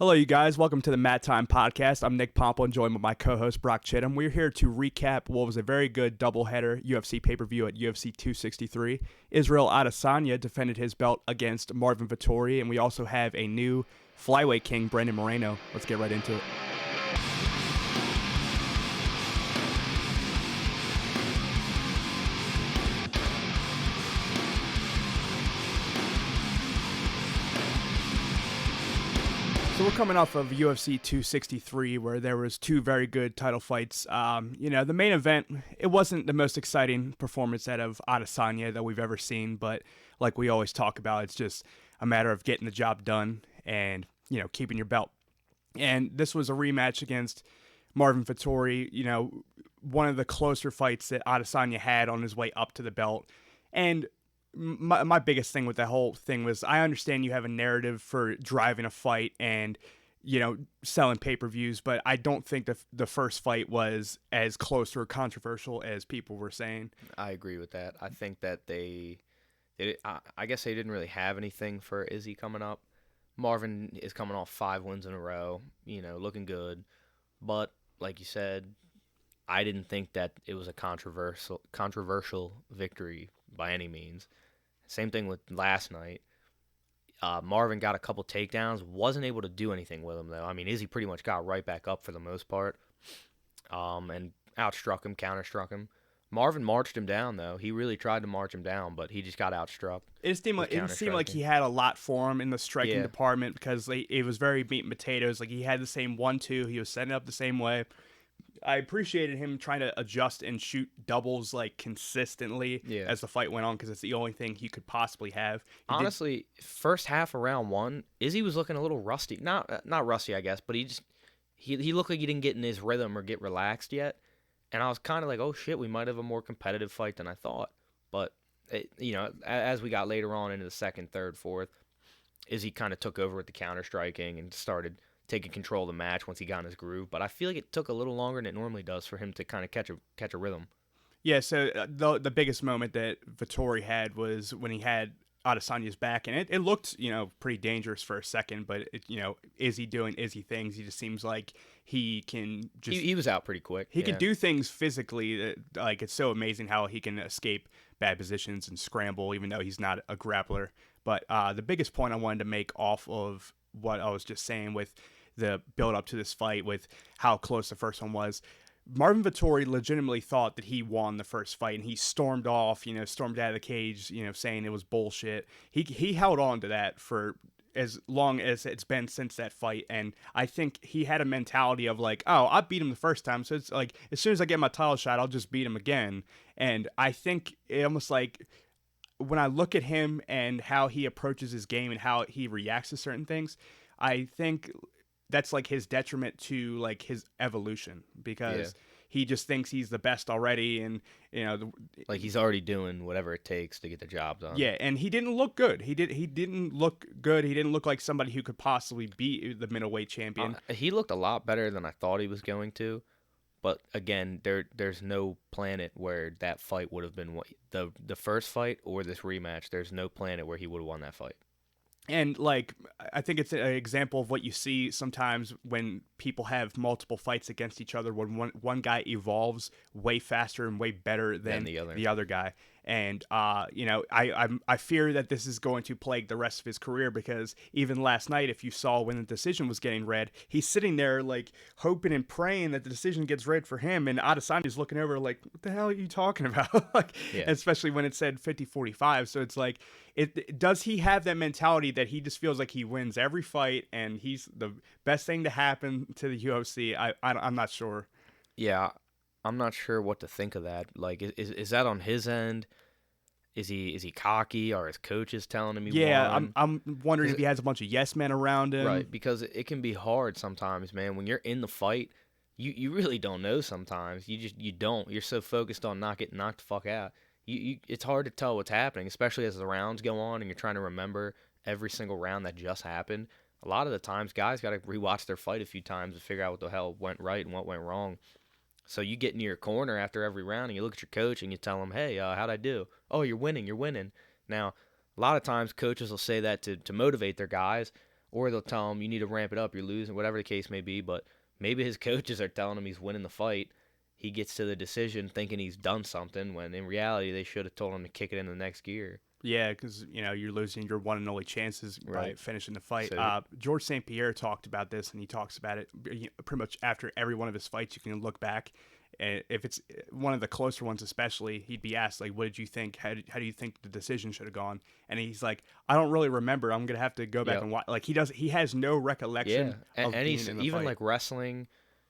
Hello, you guys. Welcome to the Mat Time Podcast. I'm Nick Pompa, joined by my co-host Brock Chittum. We're here to recap what was a very good doubleheader UFC pay-per-view at UFC 263. Israel Adesanya defended his belt against Marvin Vettori, and we also have a new flyweight king, Brandon Moreno. Let's get right into it. So we're coming off of UFC 263, where there was two very good title fights. The main event, it wasn't the most exciting performance out of Adesanya that we've ever seen, but like we always talk about, it's just a matter of getting the job done and, keeping your belt. And this was a rematch against Marvin Vettori, one of the closer fights that Adesanya had on his way up to the belt. And my biggest thing with that whole thing was I understand you have a narrative for driving a fight and, selling pay-per-views, but I don't think the first fight was as close or controversial as people were saying. I agree with that. I think that I guess they didn't really have anything for Izzy coming up. Marvin is coming off 5 wins in a row, looking good. But like you said, I didn't think that it was a controversial victory by any means. Same thing with last night. Marvin got a couple takedowns, wasn't able to do anything with him, though. I mean, Izzy pretty much got right back up for the most part, and outstruck him, counterstruck him. Marvin marched him down, though. He really tried to march him down, but he just got outstruck. It didn't seem like he had a lot for him in the striking department because it was very meat and potatoes. Like, he had the same 1-2. He was setting up the same way. I appreciated him trying to adjust and shoot doubles consistently as the fight went on because it's the only thing he could possibly have. Honestly, first half of round one, Izzy was looking a little rusty. Not rusty, I guess, but he looked like he didn't get in his rhythm or get relaxed yet. And I was kind of like, oh shit, we might have a more competitive fight than I thought. But as we got later on into the second, third, fourth, Izzy kind of took over with the counter striking and started taking control of the match once he got in his groove. But I feel like it took a little longer than it normally does for him to kind of catch a rhythm. Yeah, so the biggest moment that Vettori had was when he had Adesanya's back, and it looked, pretty dangerous for a second, but, Izzy doing Izzy things, he just seems like he can just... He was out pretty quick. He can do things physically, it's so amazing how he can escape bad positions and scramble, even though he's not a grappler. But the biggest point I wanted to make off of what I was just saying with the build up to this fight, with how close the first one was, Marvin Vettori legitimately thought that he won the first fight, and he stormed off, stormed out of the cage, saying it was bullshit. He held on to that for as long as it's been since that fight, and I think he had a mentality of like, oh, I beat him the first time, so it's like as soon as I get my title shot, I'll just beat him again. And I think it almost like when I look at him and how he approaches his game and how he reacts to certain things, I think that's like his detriment to like his evolution, because he just thinks he's the best already, and like he's already doing whatever it takes to get the job done. Yeah, and he didn't look good. He didn't look good. He didn't look like somebody who could possibly beat the middleweight champion. He looked a lot better than I thought he was going to. But again, there's no planet where that fight would have been the first fight or this rematch. There's no planet where he would have won that fight. And, I think it's an example of what you see sometimes when people have multiple fights against each other, when one guy evolves way faster and way better than the other guy. And, I fear that this is going to plague the rest of his career, because even last night, if you saw when the decision was getting read, he's sitting there, hoping and praying that the decision gets read for him, and Adesanya's looking over like, what the hell are you talking about? Especially when it said 50-45. So it's like, does he have that mentality that he just feels like he wins every fight and he's the best thing to happen to the UFC? I'm not sure. Yeah, I'm not sure what to think of that. Like, is that on his end? Is he cocky, or his coaches telling him he won? I'm wondering if he has a bunch of yes men around him. Right, because it can be hard sometimes, man. When you're in the fight, you really don't know sometimes. You don't. You're so focused on not getting knocked the fuck out. It's hard to tell what's happening, especially as the rounds go on and you're trying to remember every single round that just happened. A lot of the times, guys got to rewatch their fight a few times to figure out what the hell went right and what went wrong. So you get into your corner after every round and you look at your coach and you tell him, hey, how'd I do? Oh, you're winning. Now, a lot of times coaches will say that to motivate their guys, or they'll tell him you need to ramp it up, you're losing, whatever the case may be. But maybe his coaches are telling him he's winning the fight. He gets to the decision thinking he's done something when in reality they should have told him to kick it in the next gear. Yeah, because you're losing your one and only chances by Right. finishing the fight. So- George St. Pierre talked about this, and he talks about it pretty much after every one of his fights. You can look back, and if it's one of the closer ones, especially, he'd be asked like, "What did you think? How do you think the decision should have gone?" And he's like, "I don't really remember. I'm gonna have to go back Yep. and watch." Like he has no recollection Yeah, of and being he's in the even fight. like wrestling,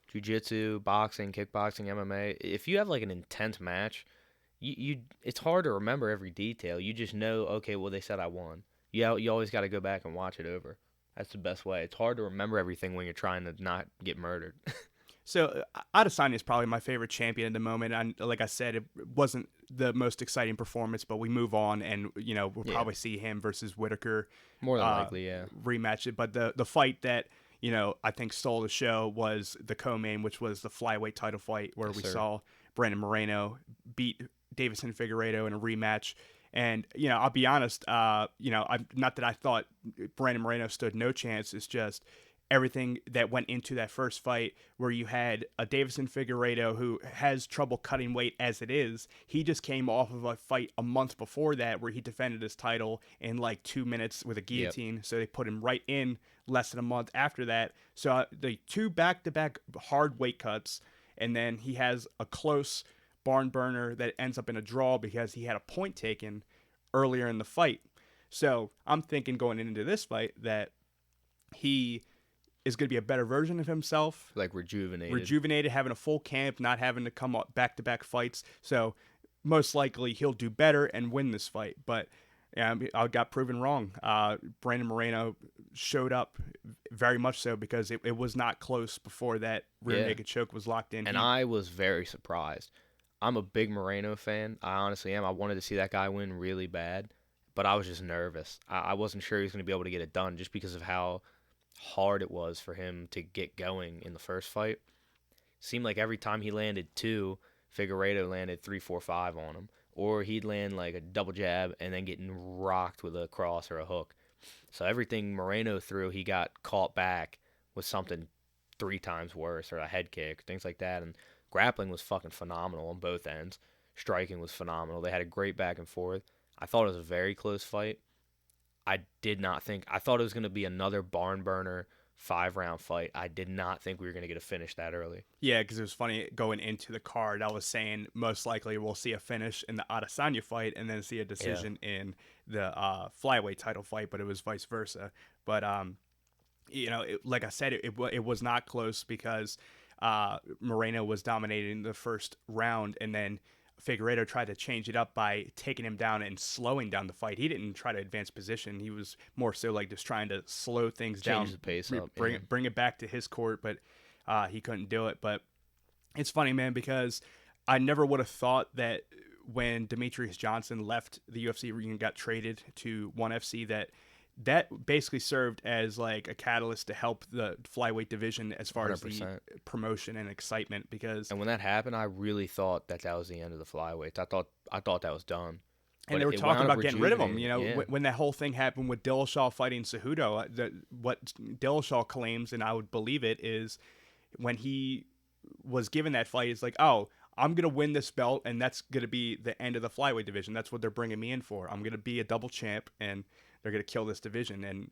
jiu-jitsu, boxing, kickboxing, MMA. If you have like an intense match, you it's hard to remember every detail. You just know, okay, well they said I won. Yeah, you always got to go back and watch it over. That's the best way. It's hard to remember everything when you're trying to not get murdered. So Adesanya is probably my favorite champion at the moment. And like I said, it wasn't the most exciting performance, but we move on, and we'll Yeah. probably see him versus Whitaker More than likely, yeah. rematch it. But the fight that I think stole the show was the co-main, which was the flyweight title fight, where Yes, we sir. saw Brandon Moreno beat Davison Figueiredo in a rematch. And I'll be honest, I'm not that I thought Brandon Moreno stood no chance. It's just everything that went into that first fight, where you had a Davison Figueiredo who has trouble cutting weight as it is. He just came off of a fight a month before that where he defended his title in like 2 minutes with a guillotine. So they put him right in less than a month after that. So the two back-to-back hard weight cuts, and then he has a close barn burner that ends up in a draw because he had a point taken earlier in the fight. So I'm thinking going into this fight that he is going to be a better version of himself, Like rejuvenated. having a full camp, not having to come up back-to-back fights. So most likely he'll do better and win this fight. But yeah, I got proven wrong. Brandon Moreno showed up very much so, because it was not close before that rear Yeah. naked choke was locked in. And I was very surprised. I'm a big Moreno fan. I honestly am. I wanted to see that guy win really bad, but I was just nervous. I wasn't sure he was going to be able to get it done just because of how hard it was for him to get going in the first fight. Seemed like every time he landed two, Figueiredo landed 3, 4, 5 on him. Or he'd land like a double jab and then getting rocked with a cross or a hook. So everything Moreno threw, he got caught back with something 3 times worse, or a head kick, things like that. And grappling was fucking phenomenal on both ends. Striking was phenomenal. They had a great back and forth. I thought it was a very close fight. I thought it was going to be another barn burner 5-round fight. I did not think we were going to get a finish that early. Yeah, because it was funny going into the card. I was saying most likely we'll see a finish in the Adesanya fight and then see a decision in the flyweight title fight, but it was vice versa. But like I said, it was not close because Moreno was dominating the first round, and then Figueiredo tried to change it up by taking him down and slowing down the fight. He didn't try to advance position. He was more so like just trying to slow things down, Change the pace up. bring it back to his court, but he couldn't do it. But it's funny, man, because I never would have thought that when Demetrius Johnson left the UFC and got traded to ONE FC that basically served as like a catalyst to help the flyweight division as far as the 100%. promotion and excitement, because And when that happened, I really thought that was the end of the flyweights. I thought that was done. and But they were it talking wound up about getting rid of him. rejuvenating. When that whole thing happened with Dillashaw fighting Cejudo, what Dillashaw claims, and I would believe it, is when he was given that fight, it's like, oh, I'm going to win this belt, and that's going to be the end of the flyweight division. That's what they're bringing me in for. I'm going to be a double champ, and they're going to kill this division. And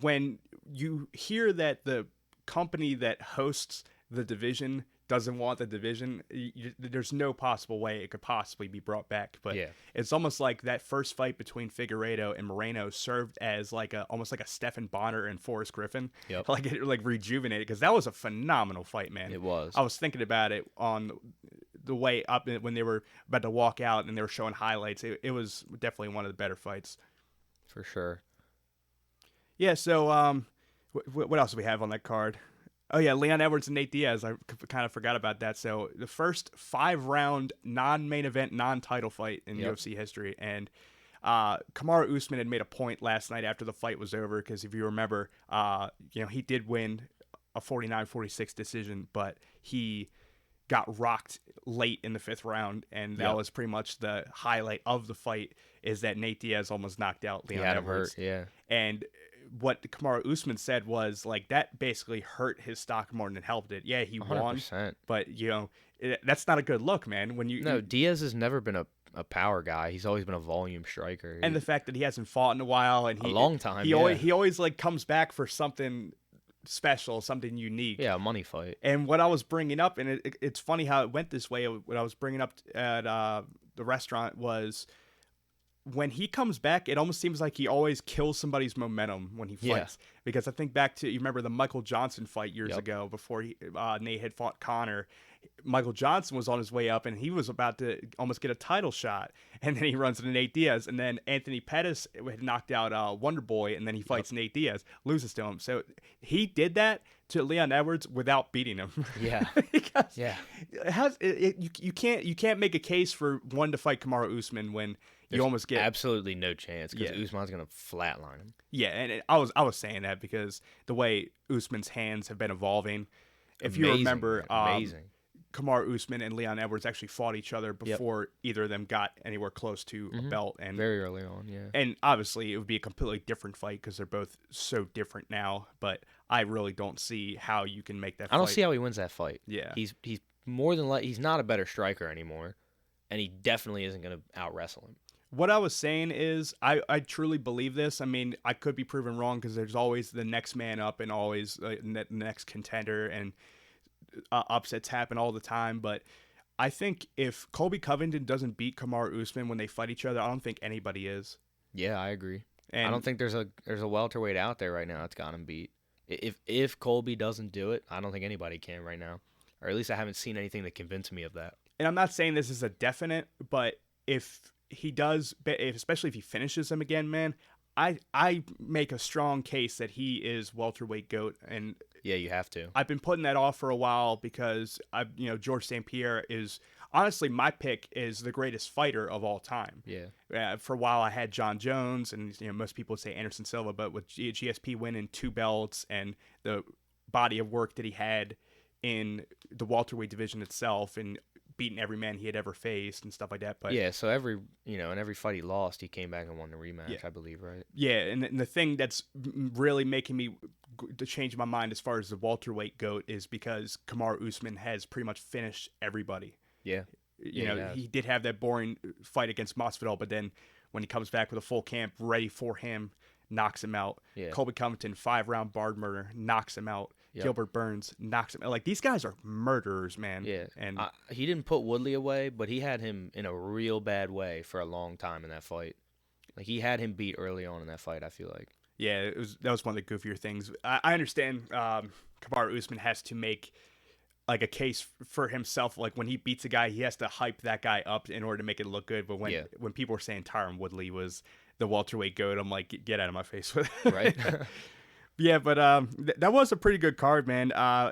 when you hear that the company that hosts the division doesn't want the division, there's no possible way it could possibly be brought back. But Yeah. it's almost like that first fight between Figueiredo and Moreno served as like almost like a Stephen Bonner and Forrest Griffin. Yep. Like it like rejuvenated, because that was a phenomenal fight, man. It was. I was thinking about it on the way up when they were about to walk out and they were showing highlights. It was definitely one of the better fights. For sure. Yeah, so what else do we have on that card? Oh, yeah, Leon Edwards and Nate Diaz. I kind of forgot about that. So the first 5-round non-main event, non-title fight in UFC history. And Kamaru Usman had made a point last night after the fight was over, because if you remember, he did win a 49-46 decision, but he got rocked late in the 5th round, and that was pretty much the highlight of the fight, is that Nate Diaz almost knocked out Leon He had him Edwards. hurt, yeah. And what Kamaru Usman said was like that basically hurt his stock more than it helped it. Yeah, he won, 100%. but that's not a good look, man. When No, Diaz has never been a power guy. He's always been a volume striker. and the fact that he hasn't fought in a while, and A long time, yeah. he always like comes back for something special, something unique. Yeah, a money fight. And what I was bringing up, and it's funny how it went this way. What I was bringing up at the restaurant was when he comes back, it almost seems like he always kills somebody's momentum when he fights. Yeah. Because I think back to, you remember the Michael Johnson fight years Yep. ago before Nate had fought Connor. Michael Johnson was on his way up, and he was about to almost get a title shot. And then he runs into Nate Diaz. And then Anthony Pettis had knocked out Wonder Boy, and then he fights Nate Diaz, loses to him. So he did that to Leon Edwards without beating him. Yeah. Because Yeah. you can't make a case for one to fight Kamaru Usman when you almost get absolutely no chance because Yeah. Usman's gonna flatline him. Yeah, and I was saying that because the way Usman's hands have been evolving. If you Amazing, remember, man, amazing. Kamaru Usman and Leon Edwards actually fought each other before either of them got anywhere close to a belt, and Very early on, yeah. and obviously it would be a completely different fight because they're both so different now. But I really don't see how you can make that. I don't fight. see how he wins that fight. Yeah, He's more than he's not a better striker anymore, and he definitely isn't gonna out wrestle him. What I was saying is, I truly believe this. I mean, I could be proven wrong because there's always the next man up and always the next contender, and upsets happen all the time. But I think if Colby Covington doesn't beat Kamaru Usman when they fight each other, I don't think anybody is. Yeah, I agree. And I don't think there's a welterweight out there right now that's got him beat. If Colby doesn't do it, I don't think anybody can right now, or at least I haven't seen anything to convince me of that. And I'm not saying this is a definite, but if he does, especially if he finishes him again, man, I make a strong case that he is welterweight GOAT. And Yeah, you have to. I've been putting that off for a while because George St. Pierre is honestly my pick is the greatest fighter of all time. Yeah. For a while I had John Jones, and most people would say Anderson Silva, but with GSP winning 2 belts and the body of work that he had in the welterweight division itself, and beating every man he had ever faced and stuff like that. But yeah, so every in every fight he lost, he came back and won the rematch, Yeah. I believe, right? yeah, and the thing that's really making me to change my mind as far as the welterweight GOAT is because Kamaru Usman has pretty much finished everybody. Yeah. He did have that boring fight against Masvidal, but then when he comes back with a full camp ready for him, knocks him out. Yeah. Colby Covington, 5-round barred murder, knocks him out. Yep. Gilbert Burns knocks him out. Like, these guys are murderers, man. Yeah. And he didn't put Woodley away, but he had him in a real bad way for a long time in that fight. Like, he had him beat early on in that fight, I feel like. yeah, that was one of the goofier things. I understand Kamaru Usman has to make like a case for himself. Like, when he beats a guy, he has to hype that guy up in order to make it look good. But when people were saying Tyron Woodley was the welterweight GOAT, I'm like, get out of my face with it. Right? Yeah, but that was a pretty good card, man.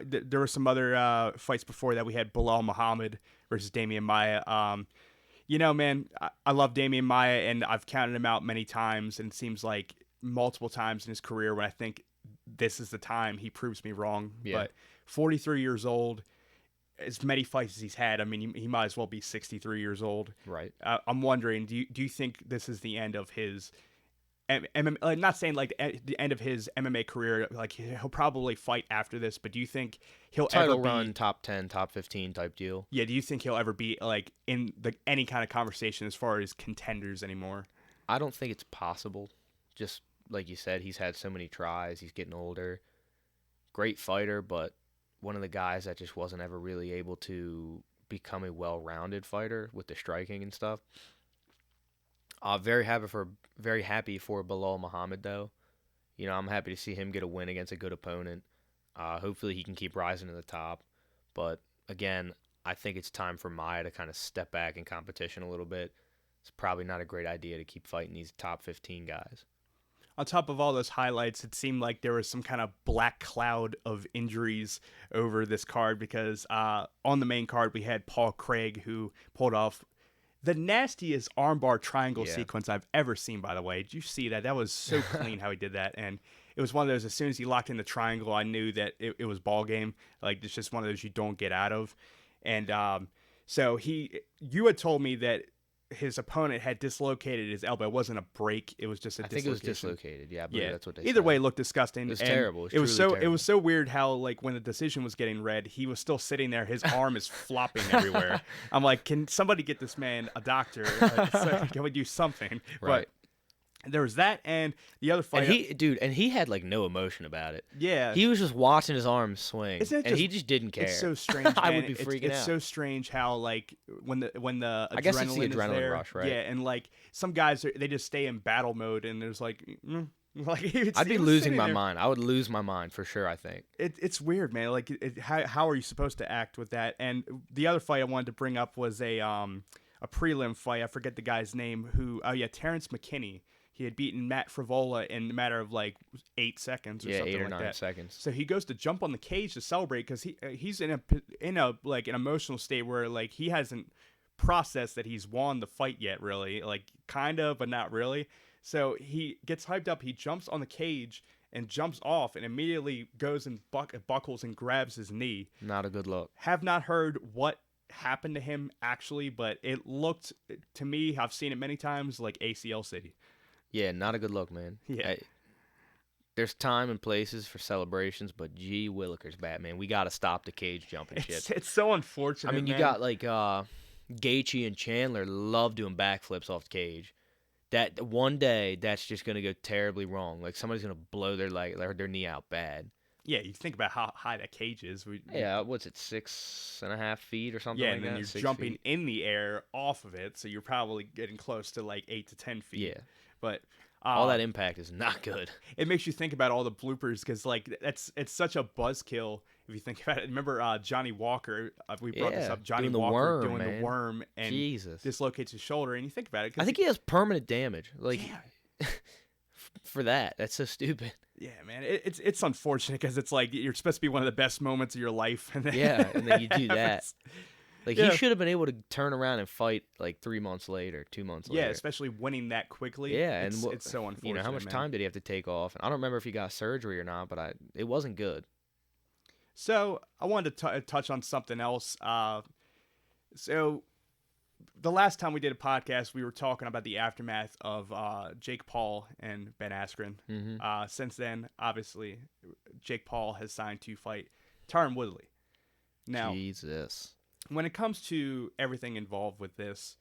There were some other fights before that. We had Bilal Muhammad versus Damian Maia. Man, I love Damian Maia, and I've counted him out many times, and it seems like multiple times in his career when I think this is the time he proves me wrong. Yeah. But 43 years old, as many fights as he's had, I mean, he might as well be 63 years old. Right. I'm wondering, do you think this is the end of his MMA, not saying like the end of his MMA career, like he'll probably fight after this, but do you think he'll Title ever be run, top 10, top 15 type deal. Yeah, do you think he'll ever be like in any kind of conversation as far as contenders anymore? I don't think it's possible. Just like you said, he's had so many tries. He's getting older. Great fighter, but one of the guys that just wasn't ever really able to become a well-rounded fighter with the striking and stuff. Very happy for Bilal Muhammad, though. I'm happy to see him get a win against a good opponent. Hopefully he can keep rising to the top. But again, I think it's time for Maia to kind of step back in competition a little bit. It's probably not a great idea to keep fighting these top 15 guys. On top of all those highlights, it seemed like there was some kind of black cloud of injuries over this card because on the main card we had Paul Craig, who pulled off the nastiest armbar triangle sequence I've ever seen, by the way. Did you see that? That was so clean how he did that. And it was one of those, as soon as he locked in the triangle, I knew that it was ball game. Like, it's just one of those you don't get out of. And so you had told me that his opponent had dislocated his elbow. It wasn't a break; it was just a I think it was dislocation. dislocated. Yeah, I believe that's what they Either said. way, it looked disgusting. It was and terrible. It was truly so terrible. weird how like when the decision was getting read, he was still sitting there. His arm is flopping everywhere. I'm like, can somebody get this man a doctor? Can we do something? Right. But there was that, and the other fight. And he had like no emotion about it. Yeah, He was just watching his arms swing, Isn't it and he just- just didn't care. it's so strange. I man. would be freaking it's out. so strange how like when the I guess it's the adrenaline is adrenaline there, rush, right? Yeah, and like some guys they just stay in battle mode, and there's like. Like I'd be he was losing sitting my there. mind. I would lose my mind for sure, I think. It's weird, man. Like, how are you supposed to act with that? And the other fight I wanted to bring up was a prelim fight. I forget the guy's name. Terrence McKinney. He had beaten Matt Frivola in a matter of like 8 seconds or something 8 or like 9 that. seconds. So he goes to jump on the cage to celebrate because he's in a like an emotional state where like he hasn't processed that he's won the fight yet, really. Like kind of, but not really. So he gets hyped up. He jumps on the cage and jumps off and immediately goes and buckles and grabs his knee. Not a good look. Have not heard what happened to him actually, but it looked to me, I've seen it many times, like ACL City. Yeah, not a good look, man. Yeah. There's time and places for celebrations, but gee willikers, Batman, we got to stop the cage jumping shit. It's so unfortunate. I mean, you man. got like Gaethje and Chandler love doing backflips off the cage. That one day, that's just gonna go terribly wrong. Like somebody's gonna blow their knee out bad. Yeah, you think about how high that cage is. Yeah, what's it, 6.5 feet or something? Yeah, like and then that? you're 6 jumping feet. in the air off of it, so you're probably getting close to like 8 to 10 feet. Yeah, But all that impact is not good. it makes you think about all the bloopers because like it's such a buzzkill if you think about it. Remember Johnny Walker? We brought this Yeah, up. Johnny doing the Walker worm, doing man. the worm and Jesus, dislocates his shoulder, and you think about it. I think he has permanent damage. Like Yeah. for that's so stupid. Yeah, man, it's unfortunate because it's like you're supposed to be one of the best moments of your life, and then Yeah, and then you do that. happens. Like Yeah. he should have been able to turn around and fight like 3 months later, 2 months Yeah, later. especially winning that quickly. Yeah, it's, and it's so unfortunate. you know how much man. time did he have to take off? And I don't remember if he got surgery or not, but it wasn't good. So I wanted to touch on something else. So the last time we did a podcast, we were talking about the aftermath of Jake Paul and Ben Askren. Mm-hmm. Since then, obviously, Jake Paul has signed to fight Tyron Woodley. Now, Jesus. when it comes to everything involved with this,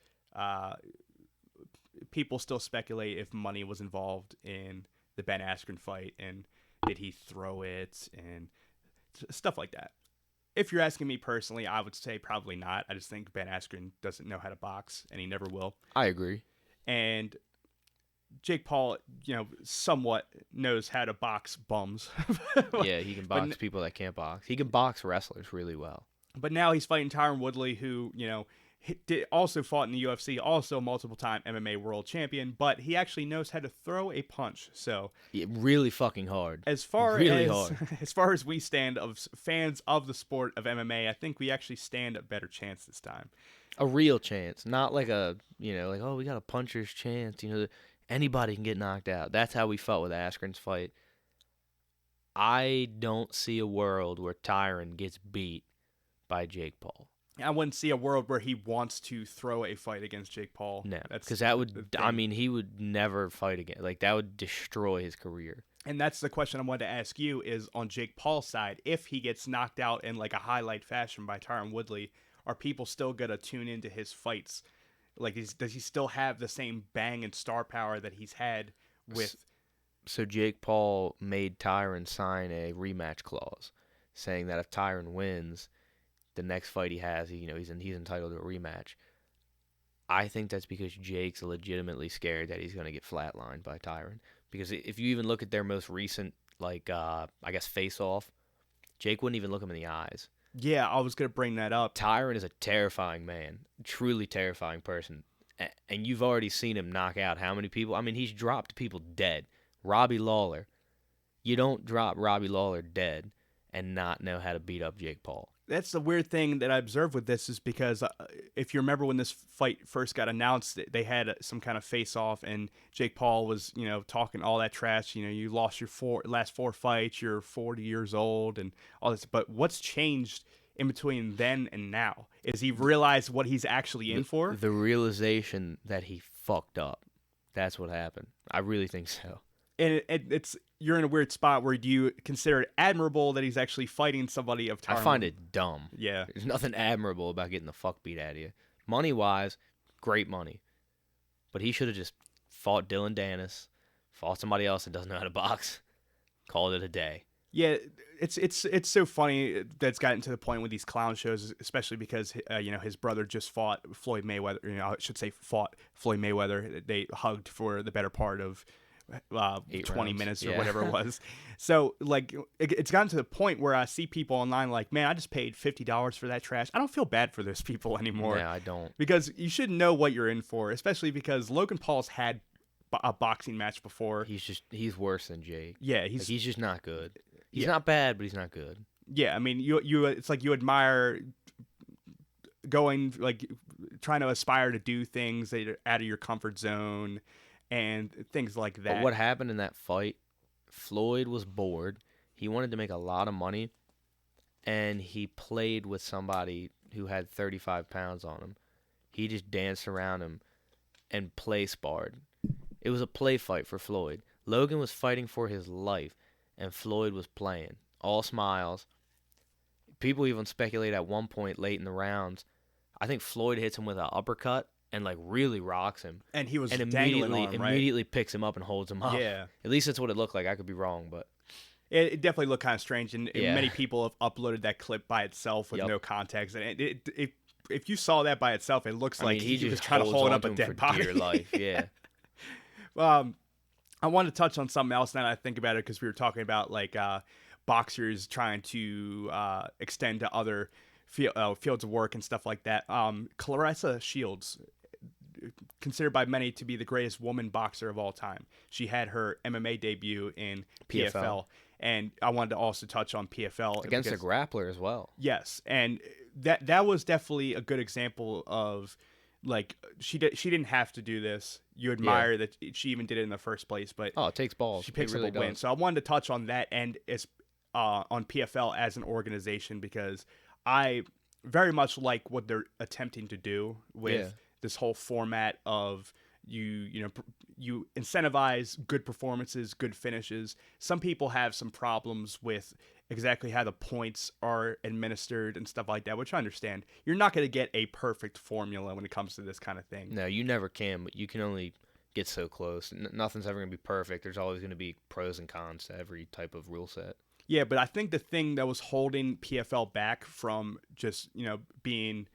people still speculate if money was involved in the Ben Askren fight and did he throw it and stuff like that. If you're asking me personally, I would say probably not. I just think Ben Askren doesn't know how to box, and he never will. I agree. And Jake Paul, somewhat knows how to box bums. Yeah, he can box people that can't box. He can box wrestlers really well. But now he's fighting Tyron Woodley, who, also fought in the UFC, also multiple-time MMA world champion, but he actually knows how to throw a punch. So Yeah, really fucking hard. as far Really as hard. as far as we stand of fans of the sport of MMA, I think we actually stand a better chance this time. A real chance, not like a like, oh, we got a puncher's chance. Anybody can get knocked out. That's how we felt with Askren's fight. I don't see a world where Tyron gets beat by Jake Paul. I wouldn't see a world where he wants to throw a fight against Jake Paul. No, That's because that the would. thing. I mean, he would never fight again. Like that would destroy his career. And that's the question I wanted to ask you is on Jake Paul's side, if he gets knocked out in like a highlight fashion by Tyron Woodley, are people still going to tune into his fights? Like, does he still have the same bang and star power that he's had with... So Jake Paul made Tyron sign a rematch clause, saying that if Tyron wins, the next fight he has, he's entitled to a rematch. I think that's because Jake's legitimately scared that he's going to get flatlined by Tyron. Because if you even look at their most recent, face-off, Jake wouldn't even look him in the eyes. Yeah, I was going to bring that up. Tyron is a terrifying man, truly terrifying person. And you've already seen him knock out how many people? I mean, he's dropped people dead. Robbie Lawler. You don't drop Robbie Lawler dead and not know how to beat up Jake Paul. That's the weird thing that I observed with this is because if you remember when this fight first got announced, they had some kind of face-off, and Jake Paul was, talking all that trash. You lost your last 4 fights, you're 40 years old, and all this. But what's changed in between then and now? Is he realized what he's actually in for? The realization that he fucked up. That's what happened. I really think so. And it's you're in a weird spot where do you consider it admirable that he's actually fighting somebody of Tyron? I find it dumb. Yeah. There's nothing admirable about getting the fuck beat out of you. Money-wise, great money. But he should have just fought Dylan Dennis, fought somebody else that doesn't know how to box, called it a day. Yeah, it's so funny that it's gotten to the point with these clown shows, especially because his brother just fought Floyd Mayweather. I should say fought Floyd Mayweather. They hugged for the better part of 20 rounds. minutes or Yeah. whatever it was. So like it's gotten to the point where I see people online like, man, I just paid $50 for that trash. I don't feel bad for those people anymore. Yeah, I don't. Because you should know what you're in for, especially because Logan Paul's had a boxing match before. He's worse than Jake. Yeah, He's just not good. He's Yeah. not bad, but he's not good. Yeah, I mean, you it's like you admire going like trying to aspire to do things that are out of your comfort zone and things like that. But what happened in that fight? Floyd was bored. He wanted to make a lot of money, and he played with somebody who had 35 pounds on him. He just danced around him and play sparred. It was a play fight for Floyd. Logan was fighting for his life, and Floyd was playing. All smiles. People even speculate at one point late in the rounds, I think Floyd hits him with an uppercut and like really rocks him. And he was and dangling on him, right? immediately picks him up and holds him up. Yeah. At least that's what it looked like. I could be wrong, but It definitely looked kind of strange, and Yeah. many people have uploaded that clip by itself with Yep. no context. And if you saw that by itself, it looks I like mean, he was just trying to holds hold on up to a him dead for body. dear life. Yeah. I wanted to touch on something else now that I think about it because we were talking about like boxers trying to extend to other fields of work and stuff like that. Clarissa Shields, considered by many to be the greatest woman boxer of all time. She had her MMA debut in PFL. And I wanted to also touch on PFL. Against a because, grappler as well. yes, and that was definitely a good example of like she didn't have to do this. You admire that she even did it in the first place, but Oh, it takes balls. she picks It really up a win. does. So I wanted to touch on that and on PFL as an organization because I very much like what they're attempting to do with this whole format of you incentivize good performances, good finishes. Some people have some problems with exactly how the points are administered and stuff like that, which I understand. You're not going to get a perfect formula when it comes to this kind of thing. No, you never can, but you can only get so close. Nothing's ever going to be perfect. There's always going to be pros and cons to every type of rule set. Yeah, but I think the thing that was holding PFL back from just, being,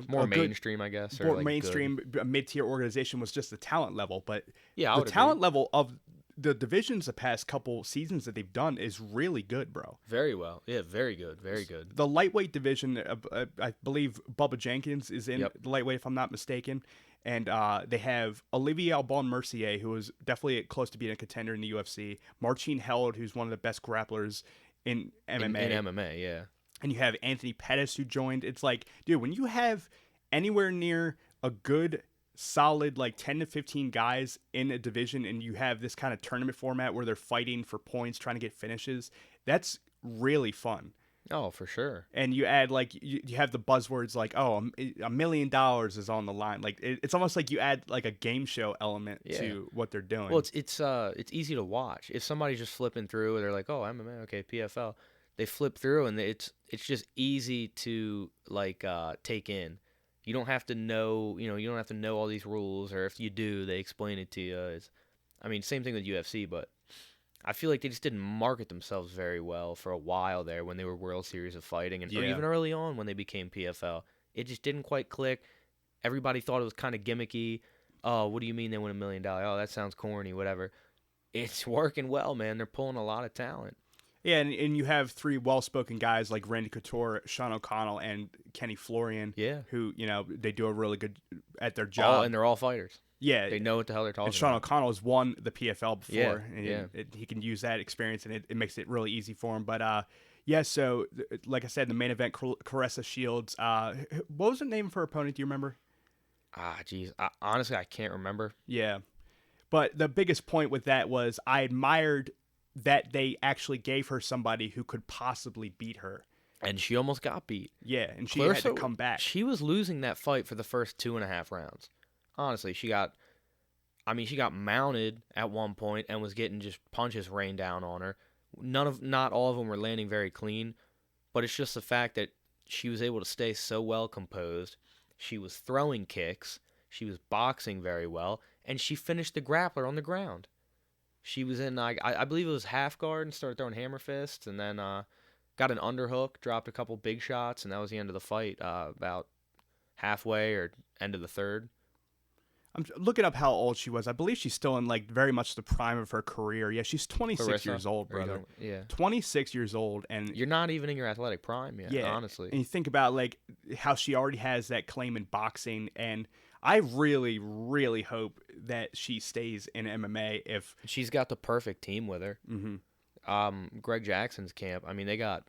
More a good, mainstream, I guess. Or more like mainstream, a mid-tier organization was just the talent level. But Yeah, I the would talent agree. level of the divisions the past couple seasons that they've done is really good, bro. Very well. Yeah, very good. Very good. The lightweight division, I believe Bubba Jenkins is in Yep. the lightweight, if I'm not mistaken. And they have Olivier Albon-Mercier, who is definitely close to being a contender in the UFC. Marcin Held, who's one of the best grapplers in MMA. In MMA, yeah. And you have Anthony Pettis, who joined. It's like, dude, when you have anywhere near a good, solid, like 10 to 15 guys in a division and you have this kind of tournament format where they're fighting for points, trying to get finishes, that's really fun. Oh, for sure. And you add like you have the buzzwords like, oh, $1 million is on the line. Like it's almost like you add like a game show element to what they're doing. Well, it's easy to watch. If somebody's just flipping through and they're like, oh, MMA, okay, PFL, they flip through and it's just easy to like take in. You don't have to know, you don't have to know all these rules, or if you do, they explain it to you. Same thing with UFC, but I feel like they just didn't market themselves very well for a while there when they were World Series of Fighting, or even early on when they became PFL. It just didn't quite click. Everybody thought it was kind of gimmicky. Oh, what do you mean they win $1 million? Oh, that sounds corny, whatever. It's working well, man. They're pulling a lot of talent. Yeah, and you have three well-spoken guys like Randy Couture, Sean O'Connell, and Kenny Florian. Yeah. Who, they do a really good at their job. And they're all fighters. Yeah. They know what the hell they're talking and Sean about. O'Connell has won the PFL before. Yeah, and he can use that experience, and it makes it really easy for him. But, so, like I said, the main event, Clarissa Shields. What was the name of her opponent? Do you remember? Geez. Honestly, I can't remember. Yeah. But the biggest point with that was I admired that they actually gave her somebody who could possibly beat her. And she almost got beat. Yeah, and she had to Clarissa, come back. she was losing that fight for the first 2.5 rounds. Honestly, she got mounted at one point and was getting just punches rained down on her. Not all of them were landing very clean, but it's just the fact that she was able to stay so well composed. She was throwing kicks. She was boxing very well, and she finished the grappler on the ground. She was in, I believe it was half guard and started throwing hammer fists, and then got an underhook, dropped a couple big shots, and that was the end of the fight. About halfway or end of the third. I'm looking up how old she was. I believe she's still in like very much the prime of her career. Yeah, she's 26 Clarissa, years old, brother. Yeah. 26 years old, and You're not even in your athletic prime yet, yeah, honestly. And you think about like how she already has that claim in boxing, and I really, really hope that she stays in MMA. If She's got the perfect team with her. Greg Jackson's camp. I mean, they got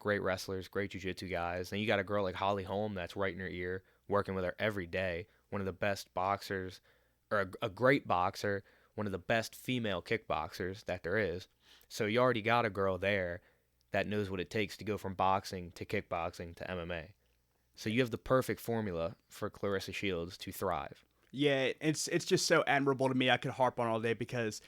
great wrestlers, great jiu-jitsu guys. And you got a girl like Holly Holm that's right in her ear, working with her every day. One of the best boxers, or a great boxer, one of the best female kickboxers that there is. So you already got a girl there that knows what it takes to go from boxing to kickboxing to MMA. So you have the perfect formula for Clarissa Shields to thrive. yeah, it's just so admirable to me. I could harp on all day because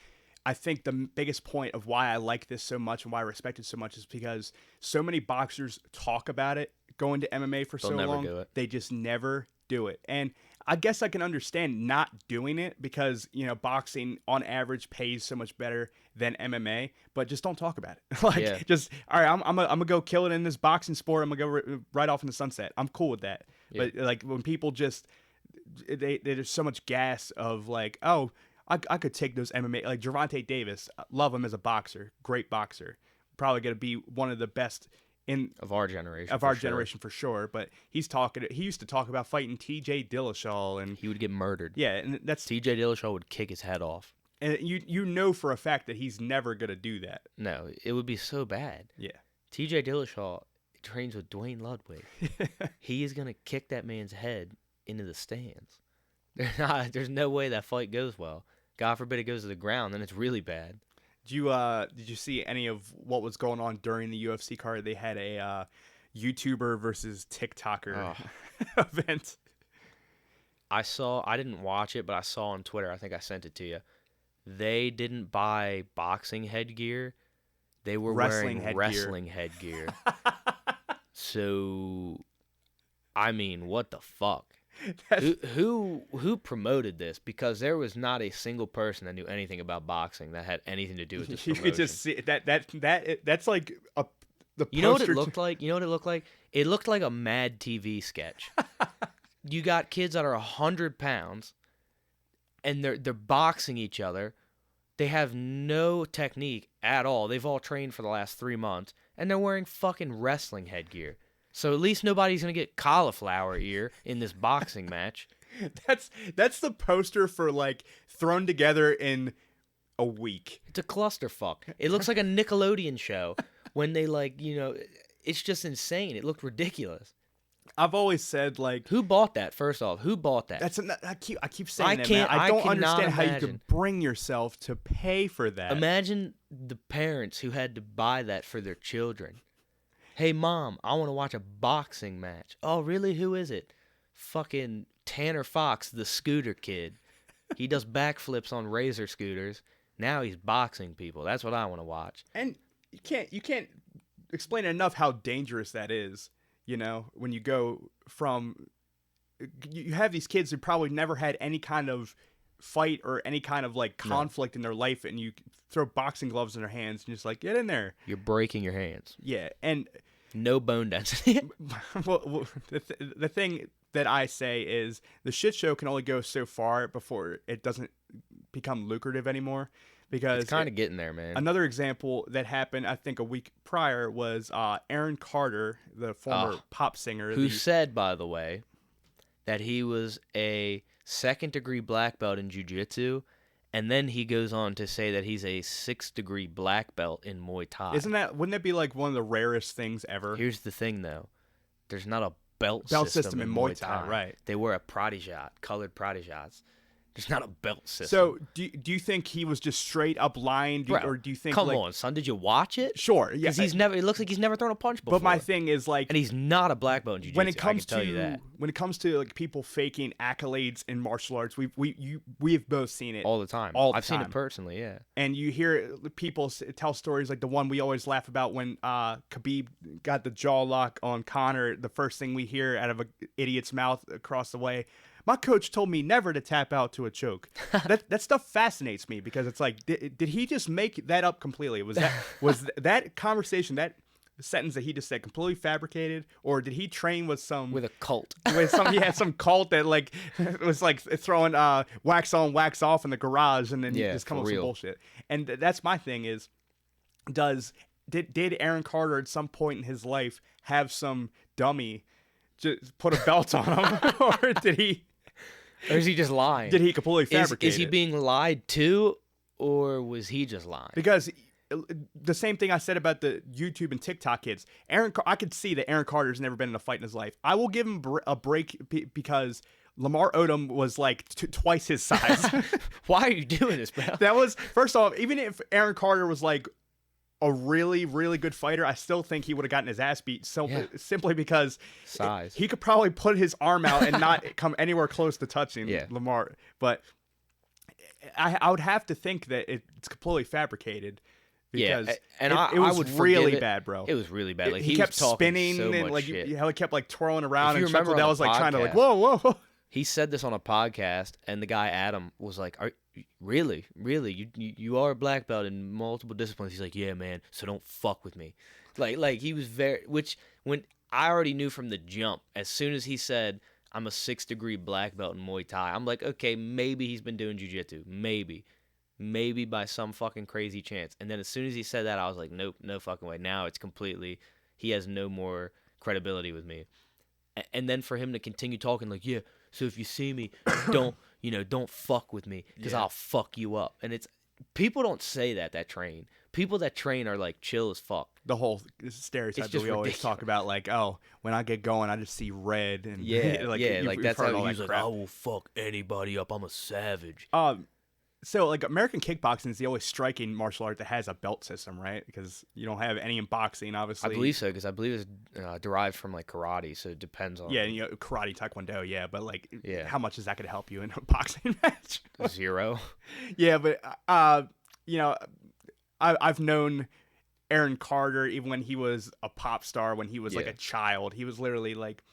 I think the biggest point of why I like this so much and why I respect it so much is because so many boxers talk about it going to MMA for They'll so never long. do it. They just never do it. And I guess I can understand not doing it because, you know, boxing on average pays so much better than MMA, but just don't talk about it. Like, Yeah. just, all right, I'm gonna go kill it in this boxing sport. I'm gonna go right off in the sunset. I'm cool with that. Yeah. But like when people just, there's so much gas of like, oh, I could take those MMA, like Gervonta Davis, love him as a boxer, great boxer, probably gonna be one of the best Of our generation. of our generation for sure. But he used to talk about fighting TJ Dillashaw, and He would get murdered. yeah, and that's TJ Dillashaw would kick his head off. and you know for a fact that he's never gonna do that. No, it would be so bad. Yeah. TJ Dillashaw trains with Dwayne Ludwig. He is gonna kick that man's head into the stands. There's no way that fight goes well. God forbid it goes to the ground, then it's really bad. Did you see any of what was going on during the UFC card? They had a YouTuber versus TikToker event. I didn't watch it, but I saw on Twitter, I think I sent it to you. They didn't buy boxing headgear. They were wearing wrestling headgear. So, I mean, what the fuck? Who promoted this? Because there was not a single person that knew anything about boxing that had anything to do with this You promotion. could just see that's like the You know what it poster looked like? You know what it looked like? It looked like a Mad TV sketch. You got kids that are 100 pounds, and they're boxing each other. They have no technique at all. They've all trained for the last 3 months, and they're wearing fucking wrestling headgear. So at least nobody's gonna get cauliflower ear in this boxing match. That's the poster for like thrown together in a week. It's a clusterfuck. It looks like a Nickelodeon show when they it's just insane. It looked ridiculous. I've always said like Who bought that? First off, who bought that? I keep saying that, man. I don't cannot understand how you imagine. could bring yourself to pay for that. Imagine the parents who had to buy that for their children. Hey, Mom, I want to watch a boxing match. Oh, really? Who is it? Fucking Tanner Fox, the scooter kid. He does backflips on razor scooters. Now he's boxing people. That's what I want to watch. And you can't explain enough how dangerous that is. You know, when you go from you have these kids who probably never had any kind of fight or any kind of like conflict in their life, and you throw boxing gloves in their hands and just like get in there. You're breaking your hands. Yeah, and no bone density. well the thing that I say is the shit show can only go so far before it doesn't become lucrative anymore. Because it's kind of getting there, man. Another example that happened, I think, a week prior was Aaron Carter, the former pop singer. Who said, by the way, that he was a second-degree black belt in jiu-jitsu, and then he goes on to say that he's a 6th-degree black belt in Muay Thai. Wouldn't that be like one of the rarest things ever? Here's the thing, though. There's not a belt system in Muay Thai, right. They wear a pradijat, colored pradijats. There's not a belt system. So do you think he was just straight up lying, Bro, or do you think? Come like, on, son. Did you watch it? Sure, yeah. Because it looks like he's never thrown a punch before. But my thing is like, and he's not a black belt in jiu-jitsu. when it comes I can tell you that. when it comes to like people faking accolades in martial arts, we've both seen it all the time. I've seen it personally, yeah. And you hear people tell stories like the one we always laugh about when Khabib got the jaw lock on Conor. The first thing we hear out of an idiot's mouth across the way, my coach told me never to tap out to a choke. That stuff fascinates me because it's like, did he just make that up completely? Was that conversation, that sentence that he just said, completely fabricated, or did he train with a cult? He had some cult that like was like throwing wax on, wax off in the garage, and then he just come up with some bullshit. And that's my thing is, did Aaron Carter at some point in his life have some dummy just put a belt on him, or did he? Or is he just lying? Did he completely fabricate Is he being lied to, or was he just lying? Because the same thing I said about the YouTube and TikTok kids. I could see that Aaron Carter's never been in a fight in his life. I will give him a break because Lamar Odom was like twice his size. Why are you doing this, bro? That was, first off, even if Aaron Carter was like a really, really good fighter, I still think he would have gotten his ass beat simply because size. He could probably put his arm out and not come anywhere close to touching Lamar. But I would have to think that it's completely fabricated. Because and it was would really bad, bro. It was really bad. Like he kept spinning so and like shit. he kept like twirling around, and Chuck Liddell was like trying to like whoa. He said this on a podcast, and the guy Adam was like, really, you are a black belt in multiple disciplines. He's like, yeah, man. So don't fuck with me. Like he was when I already knew from the jump. As soon as he said, I'm a 6th-degree black belt in Muay Thai, I'm like, okay, maybe he's been doing jiu-jitsu, maybe by some fucking crazy chance. And then as soon as he said that, I was like, nope, no fucking way. Now it's completely, he has no more credibility with me. And then for him to continue talking like, yeah, so if you see me, don't fuck with me because I'll fuck you up. And it's, people don't say that train. People that train are like chill as fuck. The whole stereotype that we always talk about, like, oh, when I get going, I just see red. And like that's how he's like, I will fuck anybody up. I'm a savage. So, like, American kickboxing is the only striking martial art that has a belt system, right? Because you don't have any in boxing, obviously. I believe so, because I believe it's derived from, like, karate, so it depends on... Yeah, karate, taekwondo, but, like, how much is that going to help you in a boxing match? 0. Yeah, but, I've known Aaron Carter even when he was a pop star, when he was, like, a child. He was literally, like,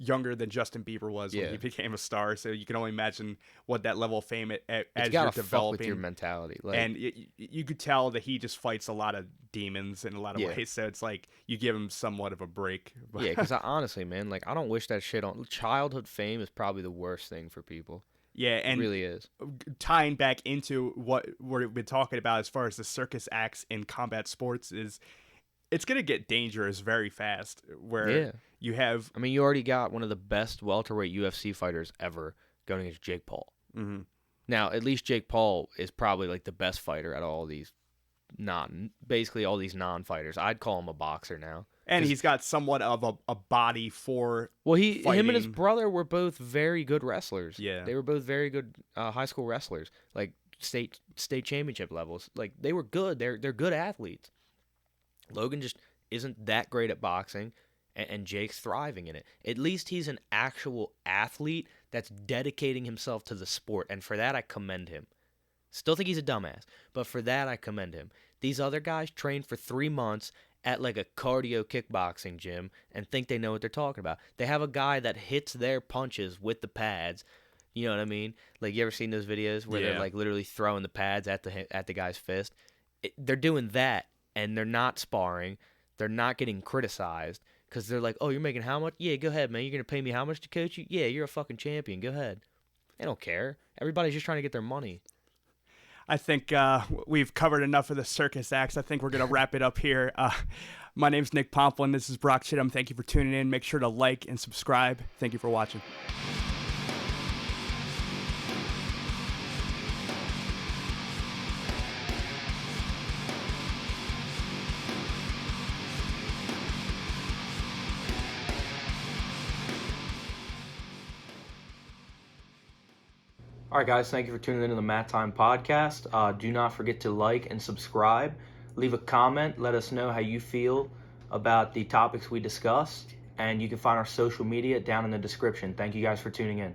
younger than Justin Bieber was when he became a star, so you can only imagine what that level of fame as you're developing. Fuck with your mentality, and you could tell that he just fights a lot of demons in a lot of ways. So it's like you give him somewhat of a break. Yeah, because honestly, man, like I don't wish that shit on. Childhood fame is probably the worst thing for people. Yeah, and it really is. Tying back into what we've been talking about as far as the circus acts in combat sports is, it's gonna get dangerous very fast. Where you have, I mean, you already got one of the best welterweight UFC fighters ever going against Jake Paul. Mm-hmm. Now, at least Jake Paul is probably like the best fighter at all these basically all these non-fighters. I'd call him a boxer now. And he's got somewhat of a body for him and his brother were both very good wrestlers. Yeah, they were both very good high school wrestlers, like state championship levels. Like they were good. They're good athletes. Logan just isn't that great at boxing, and Jake's thriving in it. At least he's an actual athlete that's dedicating himself to the sport, and for that I commend him. Still think he's a dumbass, but for that I commend him. These other guys train for 3 months at like a cardio kickboxing gym and think they know what they're talking about. They have a guy that hits their punches with the pads. You know what I mean? Like, you ever seen those videos where they're like literally throwing the pads at the guy's fist? They're doing that, and they're not sparring. They're not getting criticized because they're like, oh, you're making how much? Yeah, go ahead, man. You're going to pay me how much to coach you? Yeah, you're a fucking champion. Go ahead. They don't care. Everybody's just trying to get their money. I think we've covered enough of the circus acts. I think we're going to wrap it up here. My name's Nick Pomplin. This is Brock Chittum. Thank you for tuning in. Make sure to like and subscribe. Thank you for watching. All right, guys, thank you for tuning into the Mat Time Podcast. Do not forget to like and subscribe. Leave a comment. Let us know how you feel about the topics we discussed. And you can find our social media down in the description. Thank you guys for tuning in.